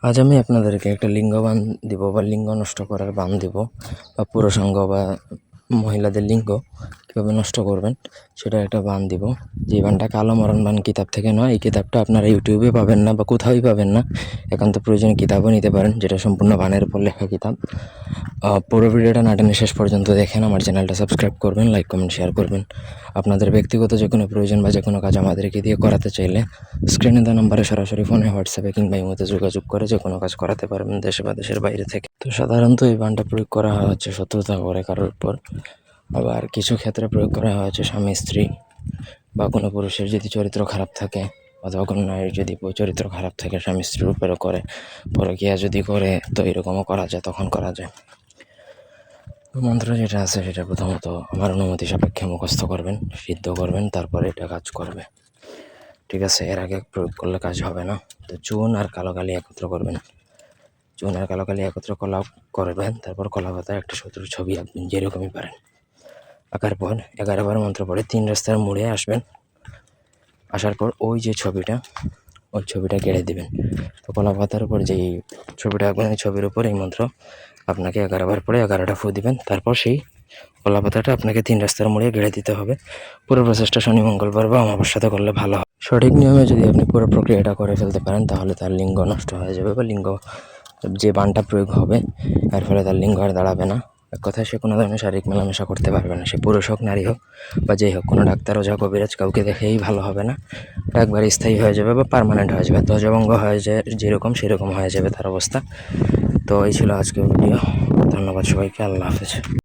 আজ আমি আপনাদেরকে একটা লিঙ্গ বান দিব বা লিঙ্গ নষ্ট করার বান দিব বা পুরুষাঙ্গ বা মহিলাদের লিঙ্গ কীভাবে নষ্ট করবেন সেটা একটা বান দিব। যে বানটা কালো মরণ বান কিতাব থেকে নয়। এই কিতাবটা আপনারা ইউটিউবে পাবেন না বা কোথাওই পাবেন না। একান্ত প্রয়োজনীয় কিতাবও নিতে পারেন, যেটা সম্পূর্ণ বানের উপর লেখা কিতাব। পুরো ভিডিওটা না টেনে শেষ পর্যন্ত দেখেন। আমার চ্যানেলটা সাবস্ক্রাইব করবেন, লাইক কমেন্ট শেয়ার করবেন। আপনাদের ব্যক্তিগত যে কোনো প্রয়োজন বা যে কোনো কাজ আমাদেরকে দিয়ে করাতে চাইলে স্ক্রিনে দেওয়া নাম্বারে সরাসরি ফোনে, হোয়াটসঅ্যাপে কিংবা ইমোতে যোগাযোগ করে যে কোনো কাজ করাতে পারবেন, দেশে বা দেশের বাইরে থেকে। তো সাধারণত এই বানটা প্রয়োগ করা হচ্ছে শত্রুতা করে কারোর উপর, আবার কিছু ক্ষেত্রে প্রয়োগ করা হচ্ছে স্বামী স্ত্রী বা কোনো পুরুষের যদি চরিত্র খারাপ থাকে অথবা কোনো নারীর যদি চরিত্র খারাপ থাকে, স্বামী স্ত্রীর উপরেও করে, পরকীয়া যদি করে, তো এরকমও করা যায়, তখন করা যায়। মন্ত্র যেটা আছে সেটা প্রথমত আমার অনুমতি সাপেক্ষে মুখস্থ করবেন, সিদ্ধ করবেন, তারপরে এটা কাজ করবে, ঠিক আছে? এর আগে প্রয়োগ করলে কাজ হবে না। তো চুন আর কালো কালি একত্র করবেন, চুন আর কালো কালি একত্র করবেন। তারপর কলা পাতায় একটা শত্রুর ছবি আঁকবেন, যেরকমই পারেন। আঁকার পর 11 বার মন্ত্র পড়ে 3 রাস্তার মোড়ে আসবেন। আসার পর ওই যে ছবিটা গেড়ে দিবেন। তো কলা পাতার উপর যেই ছবিটা আঁকবেন, এই ছবির উপর এই মন্ত্র আপনাকে 11 বার পরে 11টা ফু দিবেন। তারপর সেই কলা পাতাটা আপনাকে 3 রাস্তার মোড়ে গেড়ে দিতে হবে। পুরো প্রসেসটা শনি, মঙ্গলবার বা অমাবস্যাতে করলে ভালো হয়। সঠিক নিয়মে যদি আপনি পুরো প্রক্রিয়াটা করে ফেলতে পারেন, তাহলে তার লিঙ্গ নষ্ট হয়ে যাবে বা লিঙ্গ যে বানটা প্রয়োগ হবে এর ফলে তার লিঙ্গ আর দাঁড়াবে না। এক কথায় সে কোনো ধরনের শারীরিক মেলামেশা করতে পারবে না, সে পুরুষ হোক নারী হোক বা যেই হোক। কোনো ডাক্তার, ওঝা, কবিরাজ কাউকে দেখেই ভালো হবে না। এটা একবার স্থায়ী হয়ে যাবে বা পার্মানেন্ট হয়ে যাবে, ধ্বজভঙ্গ হয়ে যায়, যেরকম সেরকম হয়ে যাবে তার অবস্থা। তো এই ছিল আজকের ভিডিও। ধন্যবাদ সবাইকে, আল্লাহ হাফেজ।